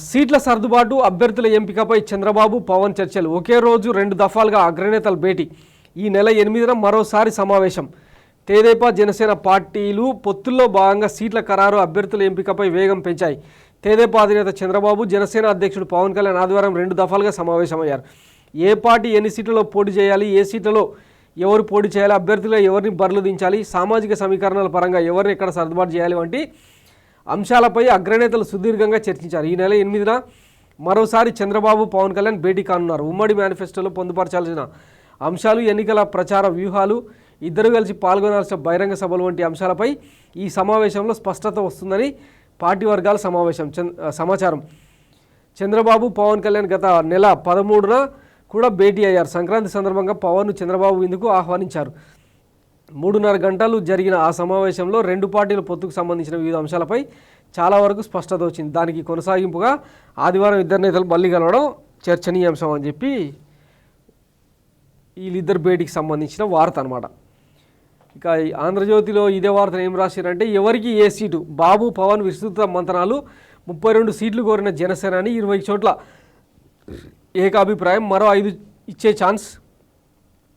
సీట్ల సర్దుబాటు అభ్యర్థుల ఎంపికపై చంద్రబాబు పవన్ చర్చలు. ఒకే రోజు 2 దఫాలుగా అగ్రనేతల భేటీ. ఈ నెల 8న మరోసారి సమావేశం. తెదేపా జనసేన పార్టీలు పొత్తుల్లో భాగంగా సీట్ల ఖరారు అభ్యర్థుల ఎంపికపై వేగం పెంచాయి. తెదేపా అధినేత చంద్రబాబు జనసేన అధ్యక్షుడు పవన్ కళ్యాణ్ ఆదివారం 2 దఫాలుగా సమావేశమయ్యారు. ఏ పార్టీ ఎన్ని సీట్లలో పోటీ చేయాలి, ఏ సీట్లలో ఎవరు పోటీ చేయాలి, అభ్యర్థులు ఎవరిని బరిలో దించాలి, సామాజిక సమీకరణల పరంగా ఎవరిని ఎక్కడ సర్దుబాటు చేయాలి వంటి అంశాలపై అగ్రనేతలు సుదీర్ఘంగా చర్చించారు. ఈ నెల 8న మరోసారి చంద్రబాబు పవన్ కళ్యాణ్ భేటీ కానున్నారు. ఉమ్మడి మేనిఫెస్టోలో పొందుపరచాల్సిన అంశాలు, ఎన్నికల ప్రచార వ్యూహాలు, ఇద్దరు కలిసి పాల్గొనాల్సిన బహిరంగ సభలు వంటి అంశాలపై ఈ సమావేశంలో స్పష్టత వస్తుందని పార్టీ వర్గాల సమాచారం. చంద్రబాబు పవన్ కళ్యాణ్ గత నెల 13న కూడా భేటీ అయ్యారు. సంక్రాంతి సందర్భంగా పవన్ను చంద్రబాబు విందుకు ఆహ్వానించారు. 3.5 గంటలు జరిగిన ఆ సమావేశంలో 2 పార్టీల పొత్తుకు సంబంధించిన వివిధ అంశాలపై చాలా వరకు స్పష్టత వచ్చింది. దానికి కొనసాగింపుగా ఆదివారం ఇద్దరు నేతలు మళ్ళీ కలవడం చర్చనీయాంశం అని చెప్పి వీళ్ళిద్దరు భేటీకి సంబంధించిన వార్త అనమాట. ఇక ఆంధ్రజ్యోతిలో ఇదే వార్తను ఏం రాశారంటే, ఎవరికి ఏ సీటు, బాబు పవన్ విస్తృత మంతనాలు, 32 సీట్లు కోరిన జనసేనాని 20 చోట్ల ఏకాభిప్రాయం, మరో 5 ఇచ్చే ఛాన్స్,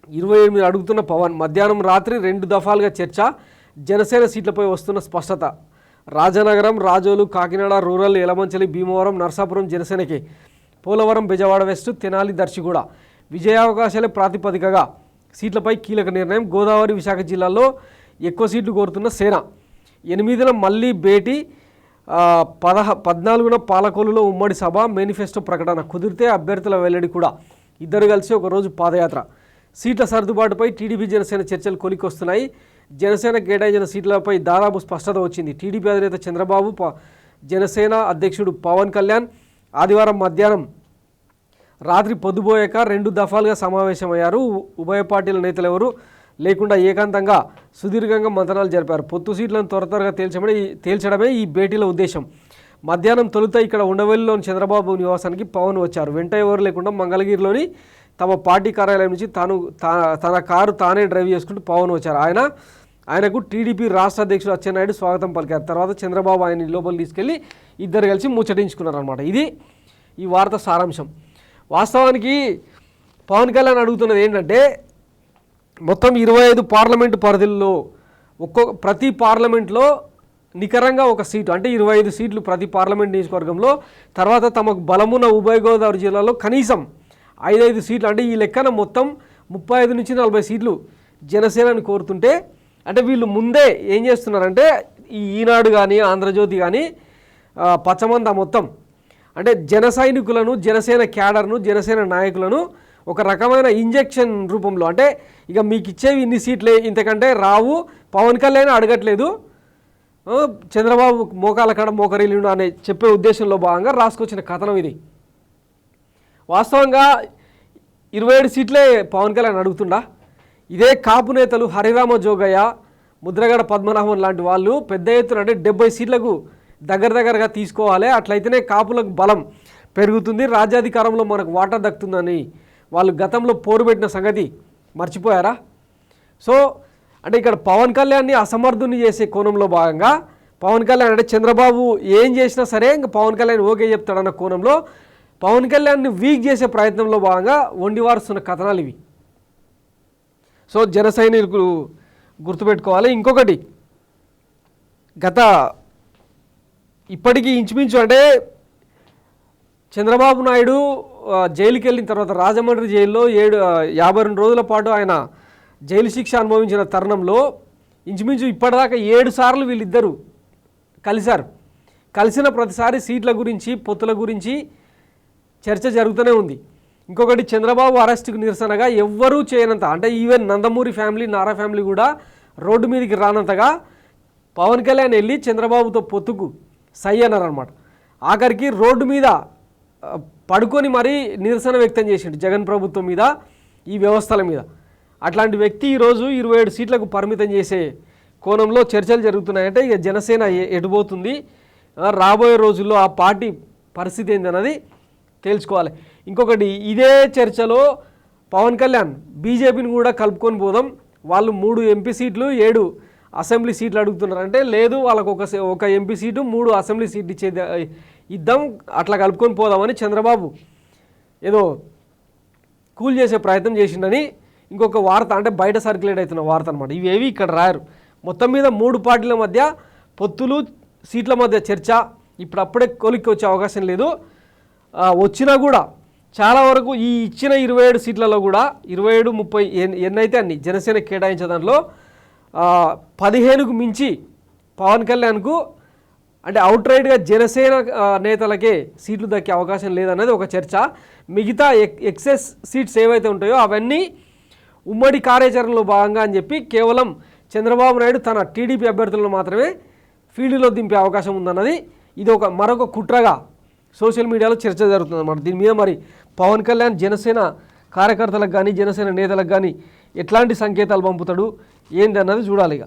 28 అడుగుతున్న పవన్, మధ్యాహ్నం రాత్రి 2 దఫాలుగా చర్చ, జనసేన సీట్లపై వస్తున్న స్పష్టత. రాజనగరం, రాజోలు, కాకినాడ రూరల్, ఎలమంచలి, భీమవరం, నర్సాపురం జనసేనకే, పోలవరం, బెజవాడ వెస్ట్, తెనాలి, దర్శిగూడ విజయావకాశాలే ప్రాతిపదికగా సీట్లపై కీలక నిర్ణయం. గోదావరి, విశాఖ జిల్లాల్లో ఎక్కువ సీట్లు కోరుతున్న సేన. 8న మళ్ళీ భేటీ. 14న పాలకొల్లులో ఉమ్మడి సభ, మేనిఫెస్టో ప్రకటన. కుదిరితే అభ్యర్థుల వెల్లడి కూడా. ఇద్దరు కలిసి ఒకరోజు పాదయాత్ర. సీట్ల సర్దుబాటుపై టీడీపీ జనసేన చర్చలు కొలికొస్తున్నాయి. జనసేన కేటాయించిన సీట్లపై దాదాపు స్పష్టత వచ్చింది. టీడీపీ అధినేత చంద్రబాబు, జనసేన అధ్యక్షుడు పవన్ కళ్యాణ్ ఆదివారం మధ్యాహ్నం రాత్రి పొద్దుపోయాక 2 దఫాలుగా సమావేశమయ్యారు. ఉభయ పార్టీల నేతలు ఎవరు లేకుండా ఏకాంతంగా సుదీర్ఘంగా మంతనాలు జరిపారు. పొత్తు సీట్లను త్వరగా తేల్చడమే ఈ భేటీల ఉద్దేశం. మధ్యాహ్నం తొలుత ఇక్కడ ఉండవల్లిలోని చంద్రబాబు నివాసానికి పవన్ వచ్చారు. వెంట ఎవరు లేకుండా మంగళగిరిలోని తమ పార్టీ కార్యాలయం నుంచి తన కారు తానే డ్రైవ్ చేసుకుంటూ పవన్ వచ్చారు. ఆయనకు టీడీపీ రాష్ట్ర అధ్యక్షుడు అచ్చెన్నాయుడు స్వాగతం పలికారు. తర్వాత చంద్రబాబు ఆయన లోపల తీసుకెళ్లి ఇద్దరు కలిసి ముచ్చటించుకున్నారు అనమాట. ఇది ఈ వార్త సారాంశం. వాస్తవానికి పవన్ కళ్యాణ్ అడుగుతున్నది ఏంటంటే, మొత్తం 25 పార్లమెంటు పరిధుల్లో ప్రతి పార్లమెంట్లో నికరంగా ఒక సీటు, అంటే 25 సీట్లు ప్రతి పార్లమెంట్ నియోజకవర్గంలో. తర్వాత తమకు బలమున్న ఉభయ గోదావరి జిల్లాలో కనీసం 5 సీట్లు, అంటే ఈ లెక్కన మొత్తం 35 నుంచి 40 సీట్లు జనసేనని కోరుతుంటే, అంటే వీళ్ళు ముందే ఏం చేస్తున్నారంటే, ఈ ఈనాడు కానీ ఆంధ్రజ్యోతి కానీ పచ్చమంద మొత్తం అంటే జన సైనికులను, జనసేన క్యాడర్ను, జనసేన నాయకులను ఒక రకమైన ఇంజెక్షన్ రూపంలో, అంటే ఇక మీకు ఇచ్చేవి ఇన్ని సీట్లే, ఇంతకంటే రావు, పవన్ కళ్యాణ్ అడగట్లేదు, చంద్రబాబు మోకాల కాడ మోకరిల్లుండు అనే చెప్పే ఉద్దేశంలో భాగంగా రాసుకొచ్చిన కథనం ఇది. వాస్తవంగా 27 సీట్లే పవన్ కళ్యాణ్ అడుగుతుండా. ఇదే కాపు నేతలు హరిరామ జోగయ్య, ముద్రగడ పద్మనాభన్ లాంటి వాళ్ళు పెద్ద ఎత్తున, అంటే 70 సీట్లకు దగ్గరగా తీసుకోవాలి, అట్లయితేనే కాపులకు బలం పెరుగుతుంది, రాజ్యాధికారంలో మనకు వాటా దక్కుతుందని వాళ్ళు గతంలో పోరు పెట్టిన సంగతి మర్చిపోయారా? సో అంటే ఇక్కడ పవన్ కళ్యాణ్ని అసమర్థుని చేసే కోణంలో భాగంగా, పవన్ కళ్యాణ్ అంటే చంద్రబాబు ఏం చేసినా సరే ఇంకా పవన్ కళ్యాణ్ ఓకే చెప్తాడన్న కోణంలో పవన్ కళ్యాణ్ని వీక్ చేసే ప్రయత్నంలో భాగంగా వండివారుస్తున్న కథనాలు ఇవి. సో జన సైనికులు గుర్తుపెట్టుకోవాలి. ఇంకొకటి, ఇప్పటికీ ఇంచుమించు అంటే చంద్రబాబు నాయుడు జైలుకి వెళ్ళిన తర్వాత రాజమండ్రి జైల్లో 52 రోజుల పాటు ఆయన జైలు శిక్ష అనుభవించిన తరుణంలో ఇంచుమించు ఇప్పటిదాకా 7 సార్లు వీళ్ళిద్దరూ కలిశారు. కలిసిన ప్రతిసారి సీట్ల గురించి, పొత్తుల గురించి చర్చ జరుగుతూనే ఉంది. ఇంకొకటి, చంద్రబాబు అరెస్టుకు నిరసనగా ఎవ్వరూ చేయనంత, అంటే even Nandamuri family, Nara family కూడా రోడ్డు మీదకి రానంతగా పవన్ కళ్యాణ్ వెళ్ళి చంద్రబాబుతో పొత్తుకు సై అన్నారనమాట. ఆఖరికి రోడ్డు మీద పడుకొని మరీ నిరసన వ్యక్తం చేసిండు జగన్ ప్రభుత్వం మీద, ఈ వ్యవస్థల మీద. అట్లాంటి వ్యక్తి ఈరోజు 27 సీట్లకు పరిమితం చేసే కోణంలో చర్చలు జరుగుతున్నాయంటే ఇక జనసేన ఎటుపోతుంది, రాబోయే రోజుల్లో ఆ పార్టీ పరిస్థితి ఏందన్నది తేల్చుకోవాలి. ఇంకొకటి, ఇదే చర్చలో పవన్ కళ్యాణ్ బీజేపీని కూడా కలుపుకొని పోదాం, వాళ్ళు 3 ఎంపీ సీట్లు 7 అసెంబ్లీ సీట్లు అడుగుతున్నారంటే, లేదు వాళ్ళకు ఒక ఎంపీ సీటు 3 అసెంబ్లీ సీట్లు ఇద్దాం అట్లా కలుపుకొని పోదామని చంద్రబాబు ఏదో కూల్ చేసే ప్రయత్నం చేసిండని ఇంకొక వార్త, అంటే బయట సర్క్యులేట్ అవుతున్న వార్త అనమాట. ఇవేవి ఇక్కడ రాయరు. మొత్తం మీద 3 పార్టీల మధ్య పొత్తులు, సీట్ల మధ్య చర్చ ఇప్పుడప్పుడే కొలిక్కి వచ్చే అవకాశం లేదు. వచ్చినా కూడా చాలా వరకు ఈ ఇచ్చిన 27 సీట్లలో కూడా 27, 30 ఎన్నైతే అన్ని జనసేన కేటాయించే దాంట్లో 15కు మించి పవన్ కళ్యాణ్కు అంటే అవుట్ రైట్గా జనసేన నేతలకే సీట్లు దక్కే అవకాశం లేదన్నది ఒక చర్చ. మిగతా ఎక్సెస్ సీట్స్ ఏవైతే ఉంటాయో అవన్నీ ఉమ్మడి కార్యాచరణలో భాగంగా అని చెప్పి కేవలం చంద్రబాబు నాయుడు తన టీడీపీ అభ్యర్థులను మాత్రమే ఫీల్డ్లో దింపే అవకాశం ఉందన్నది ఇది మరొక కుట్రగా సోషల్ మీడియాలో చర్చ జరుగుతుంది అన్నమాట. దీని మీద మరి పవన్ కళ్యాణ్ జనసేన కార్యకర్తలకు కానీ జనసేన నేతలకు కానీ ఎట్లాంటి సంకేతాలు పంపుతాడు ఏంటి అన్నది చూడాలి ఇక.